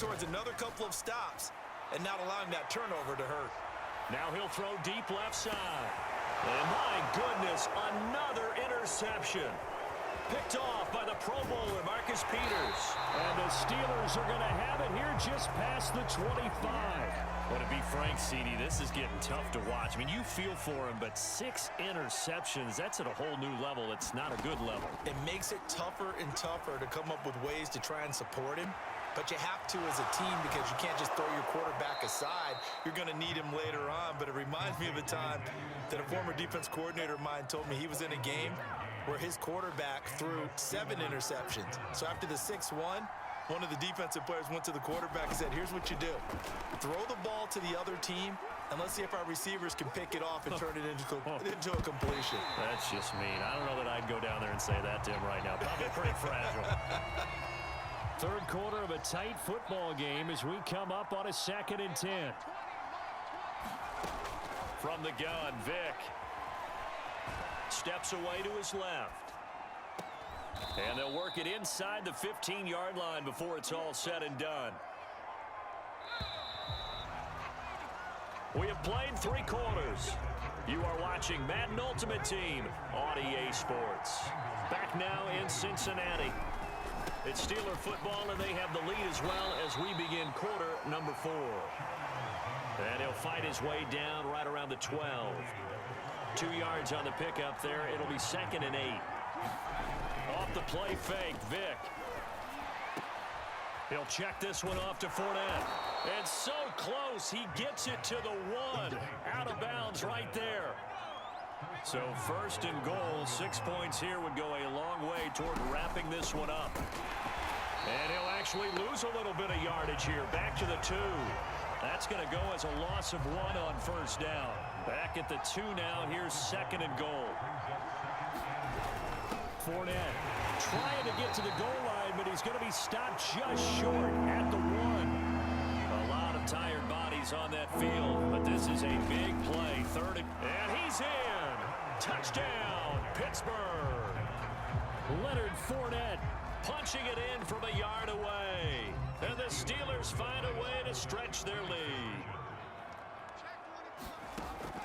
towards another couple of stops and not allowing that turnover to hurt. Now he'll throw deep left side. And my goodness, another interception. Picked off by the Pro Bowler, Marcus Peters. And the Steelers are going to have it here just past the 25. Well, to be frank, CD, this is getting tough to watch. I mean, you feel for him, but 6 interceptions, that's at a whole new level. It's not a good level. It makes it tougher and tougher to come up with ways to try and support him. But you have to as a team because you can't just throw your quarterback aside. You're going to need him later on. But it reminds me of a time that a former defense coordinator of mine told me he was in a game where his quarterback threw 7 interceptions. So after the 6th one of the defensive players went to the quarterback and said, here's what you do. Throw the ball to the other team, and let's see if our receivers can pick it off and turn it into a completion. That's just mean. I don't know that I'd go down there and say that to him right now. Probably pretty fragile. Third quarter of a tight football game as we come up on a 2nd and 10. From the gun, Vick steps away to his left. And they'll work it inside the 15-yard line before it's all said and done. We have played 3 quarters. You are watching Madden Ultimate Team on EA Sports. Back now in Cincinnati. It's Steeler football, and they have the lead as well as we begin quarter number 4. And he'll fight his way down right around the 12. 2 yards on the pickup there. It'll be 2nd and 8. Off the play fake, Vick. He'll check this one off to Fournette. And so close, he gets it to the 1. Out of bounds right there. So 1st and goal, 6 points here would go a long way toward wrapping this one up. And he'll actually lose a little bit of yardage here. Back to the 2. That's going to go as a loss of 1 on 1st down. Back at the 2 now. Here's 2nd and goal. Fournette trying to get to the goal line, but he's going to be stopped just short at the 1. A lot of tired bodies on that field, but this is a big play. 3rd and he's in. Touchdown, Pittsburgh. Leonard Fournette punching it in from a yard away. And the Steelers find a way to stretch their lead.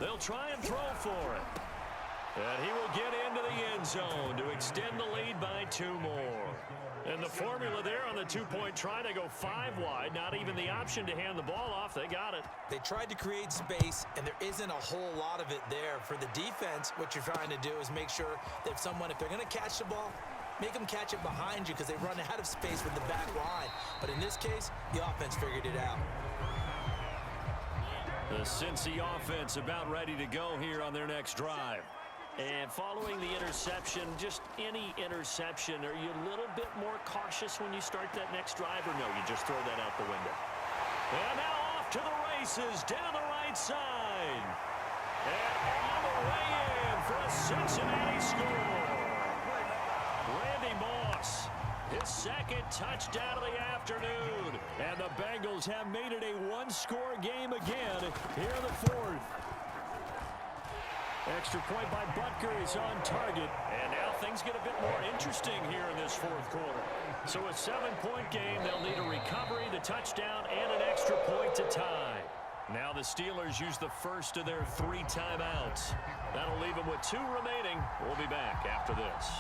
They'll try and throw for it. And he will get into the end zone to extend the lead by 2 more. And the formula there on the 2-point try to go 5 wide. Not even the option to hand the ball off. They got it. They tried to create space, and there isn't a whole lot of it there. For the defense, what you're trying to do is make sure that if they're going to catch the ball, make them catch it behind you because they run out of space with the back line. But in this case, the offense figured it out. The Cincy offense about ready to go here on their next drive. And following the interception, just any interception, are you a little bit more cautious when you start that next drive, or no, you just throw that out the window? And now off to the races, down the right side. And all the way in for a Cincinnati score. Randy Moss, his 2nd touchdown of the afternoon. And the Bengals have made it a 1-score game again here in the 4th. Extra point by Butker is on target. And now things get a bit more interesting here in this 4th quarter. So a 7-point game, they'll need a recovery, the touchdown, and an extra point to tie. Now the Steelers use the first of their 3 timeouts. That'll leave them with 2 remaining. We'll be back after this.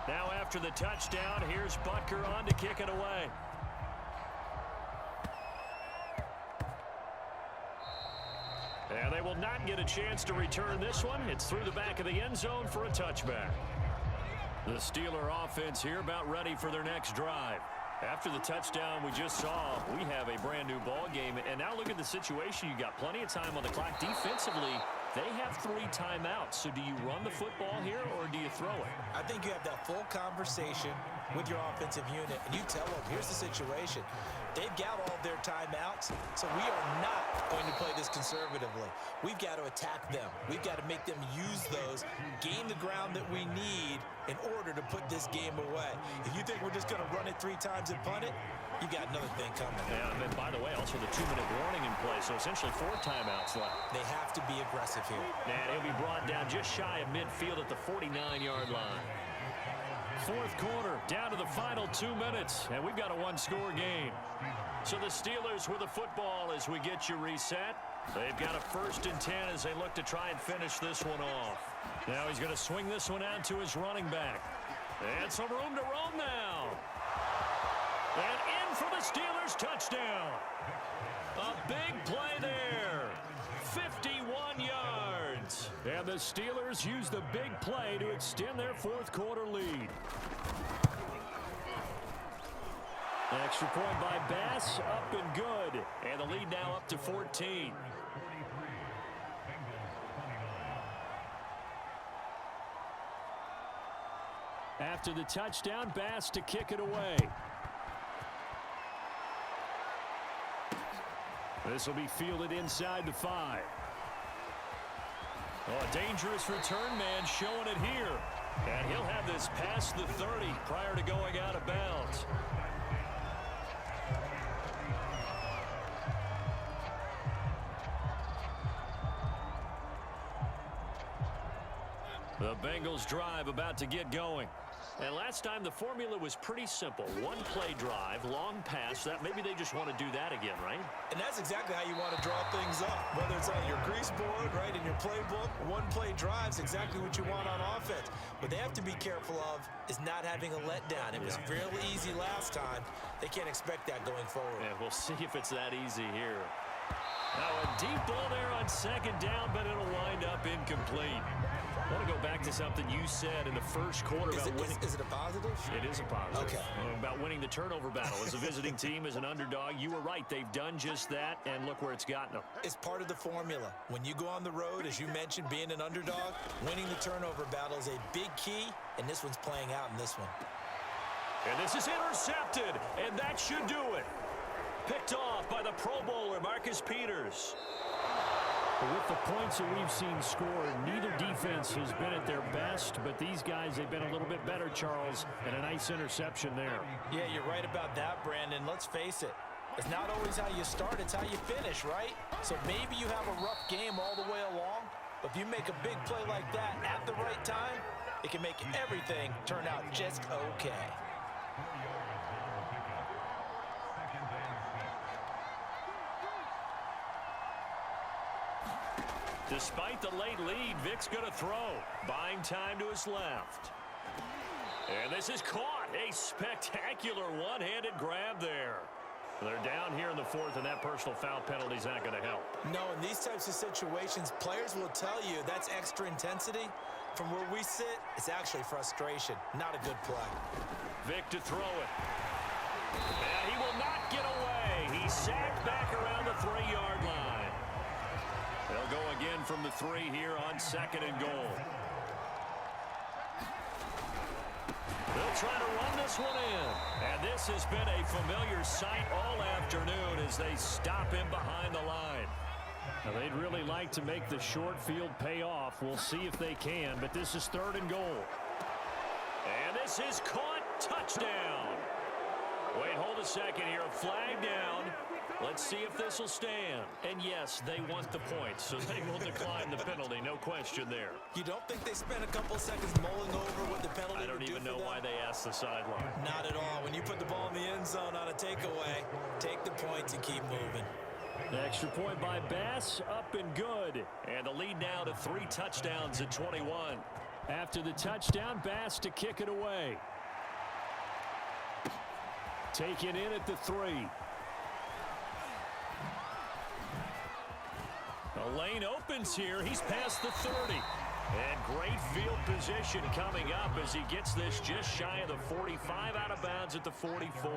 Now after the touchdown, here's Butker on to kick it away. And they will not get a chance to return this one. It's through the back of the end zone for a touchback. The Steeler offense here about ready for their next drive. After the touchdown we just saw, we have a brand new ball game. And now look at the situation. You got plenty of time on the clock. Defensively, they have 3 timeouts. So do you run the football here or do you throw it? I think you have that full conversation with your offensive unit, and you tell them, here's the situation. They've got all their timeouts, so we are not going to play this conservatively. We've got to attack them. We've got to make them use those, gain the ground that we need in order to put this game away. If you think we're just going to run it 3 times and punt it, you got another thing coming. Yeah, and then, by the way, also the 2-minute warning in play, so essentially 4 timeouts left. They have to be aggressive here. And he'll be brought down just shy of midfield at the 49-yard line. fourth quarter, down to the final 2 minutes, and we've got a one-score game. So the Steelers with the football as we get you reset. They've got a 1st and 10 as they look to try and finish this one off. Now he's going to swing this one out to his running back. And some room to roam now. And in for the Steelers touchdown. A big play there. 51 yards. And the Steelers use the big play to extend their fourth quarter lead. Extra point by Bass, up and good. And the lead now up to 14. After the touchdown, Bass to kick it away. This will be fielded inside the 5. Oh, a dangerous return man showing it here. And he'll have this past the 30 prior to going out of bounds. The Bengals drive about to get going. And last time the formula was pretty simple. One play drive, long pass. That maybe they just want to do that again, right? And that's exactly how you want to draw things up. Whether it's on your grease board, right, in your playbook, one play drive's exactly what you want on offense. What they have to be careful of is not having a letdown. It was real easy last time. They can't expect that going forward. Yeah, we'll see if it's that easy here. Now a deep ball there on 2nd down, but it'll wind up incomplete. I want to go back to something you said in the first quarter about winning. Is it a positive? It is a positive. Okay. About winning the turnover battle. As a visiting team, as an underdog, you were right. They've done just that, and look where it's gotten them. It's part of the formula. When you go on the road, as you mentioned, being an underdog, winning the turnover battle is a big key, and this one's playing out in this one. And this is intercepted, and that should do it. Picked off by the Pro Bowler, Marcus Peters. But with the points that we've seen scored, neither defense has been at their best, but these guys, they've been a little bit better, Charles, and a nice interception there. Yeah, you're right about that, Brandon. Let's face it. It's not always how you start, it's how you finish, right? So maybe you have a rough game all the way along, but if you make a big play like that at the right time, it can make everything turn out just okay. Despite the late lead, Vic's going to throw. Buying time to his left. And this is caught. A spectacular one-handed grab there. They're down here in the 4th, and that personal foul penalty is not going to help. No, in these types of situations, players will tell you that's extra intensity. From where we sit, it's actually frustration. Not a good play. Vic to throw it. And he will not get away. He's sacked back around the 3-yard line. They'll go again from the 3 here on 2nd and goal. They'll try to run this one in. And this has been a familiar sight all afternoon as they stop him behind the line. Now, they'd really like to make the short field pay off. We'll see if they can, but this is 3rd and goal. And this is caught. Touchdown. Wait, hold a second here. A flag down. Let's see if this will stand. And yes, they want the points, so they will decline the penalty. No question there. You don't think they spent a couple seconds mulling over what the penalty I don't even know why they asked the sideline. Not at all. When you put the ball in the end zone on a takeaway, take the points and keep moving. The extra point by Bass, up and good. And the lead now to 3 touchdowns at 21. After the touchdown, Bass to kick it away. Taken in at the 3. The lane opens here. He's past the 30. And great field position coming up as he gets this just shy of the 45, out of bounds at the 44.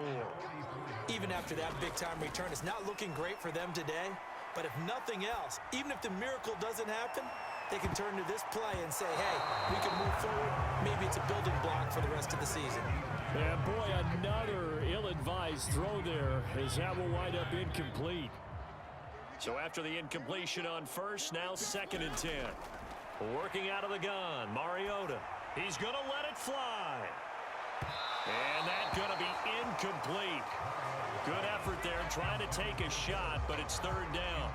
Even after that big-time return, it's not looking great for them today. But if nothing else, even if the miracle doesn't happen, they can turn to this play and say, hey, we can move forward. Maybe it's a building block for the rest of the season. And boy, another ill-advised throw there as that will wind up incomplete. So after the incompletion on first, now 2nd and 10. Working out of the gun, Mariota. He's going to let it fly. And that's going to be incomplete. Good effort there trying to take a shot, but it's 3rd down.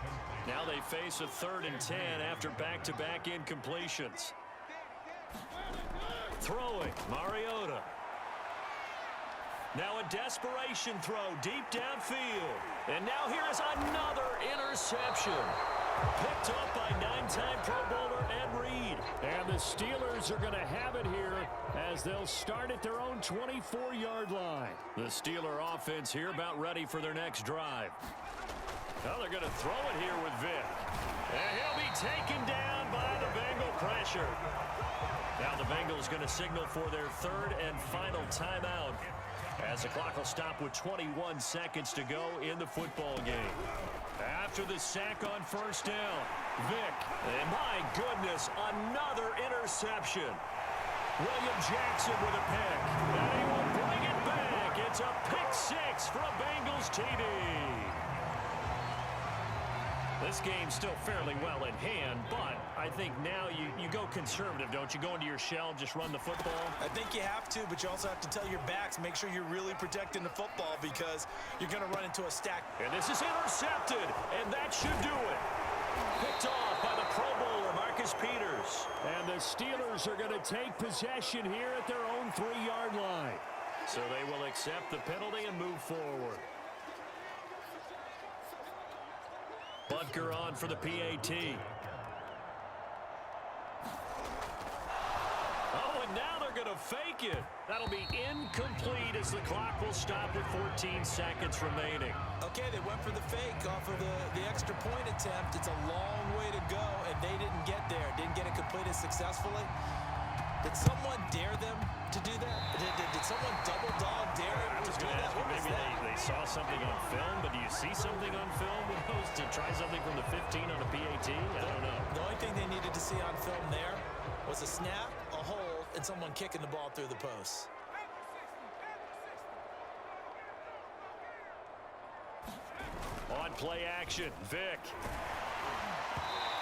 Now they face a 3rd and 10 after back-to-back incompletions. Throwing, Mariota. Now a desperation throw deep downfield. And now here is another interception. Picked up by 9-time Pro Bowler Ed Reed. And the Steelers are going to have it here as they'll start at their own 24-yard line. The Steeler offense here about ready for their next drive. Now they're going to throw it here with Vic. And he'll be taken down by the Bengal pressure. Now the Bengals going to signal for their third and final timeout as the clock will stop with 21 seconds to go in the football game. After the sack on first down, Vic, and my goodness, another interception. William Jackson with a pick, and he will bring it back. It's a pick six for a Bengals TD. This game's still fairly well in hand, but I think now you go conservative, don't you? Go into your shell, just run the football? I think you have to, but you also have to tell your backs, make sure you're really protecting the football because you're going to run into a stack. And this is intercepted, and that should do it. Picked off by the Pro Bowler, Marcus Peters. And the Steelers are going to take possession here at their own 3-yard line. So they will accept the penalty and move forward. Butker on for the PAT. Oh, and now they're going to fake it. That'll be incomplete as the clock will stop with 14 seconds remaining. Okay, they went for the fake off of the extra point attempt. It's a long way to go, and they didn't get there. Didn't get it completed successfully. Did someone dare them to do that? Did someone double dog dare them to do that? Maybe they saw something on film, but do you see something on film to try something from the 15 on a PAT? I don't know. The only thing they needed to see on film there was a snap, a hold, and someone kicking the ball through the post. On play action, Vic.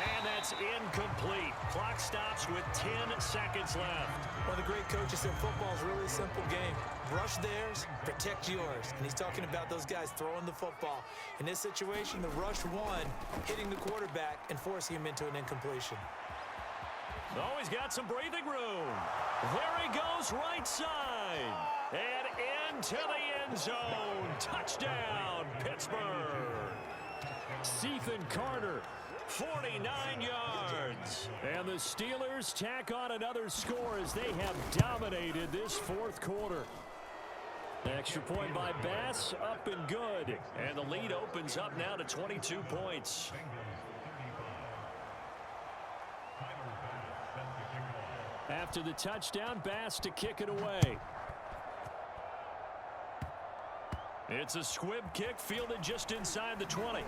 And that's incomplete. Clock stops with 10 seconds left. One of the great coaches said football is a really simple game. Rush theirs, protect yours. And he's talking about those guys throwing the football. In this situation, the rush one, hitting the quarterback and forcing him into an incompletion. Oh, he's got some breathing room. There he goes, right side. And into the end zone. Touchdown, Pittsburgh. Ethan Carter. 49 yards. And the Steelers tack on another score as they have dominated this fourth quarter. Extra point by Bass, up and good. And the lead opens up now to 22 points. After the touchdown, Bass to kick it away. It's a squib kick fielded just inside the 20.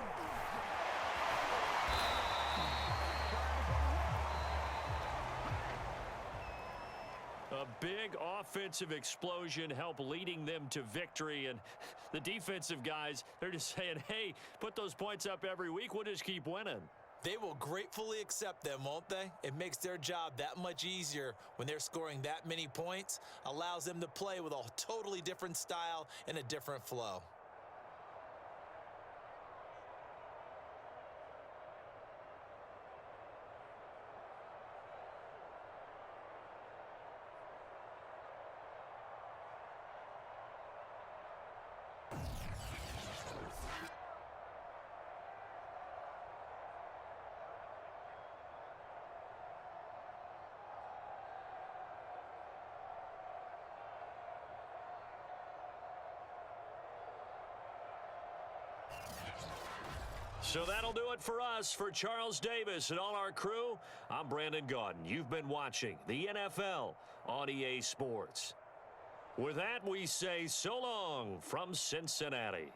A big offensive explosion helped leading them to victory, and the defensive guys, they're just saying, hey, put those points up every week, we'll just keep winning. They will gratefully accept them, won't they? It makes their job that much easier when they're scoring that many points, allows them to play with a totally different style and a different flow. So that'll do it for us. For Charles Davis and all our crew, I'm Brandon Gaudin. You've been watching the NFL on EA Sports. With that, we say so long from Cincinnati.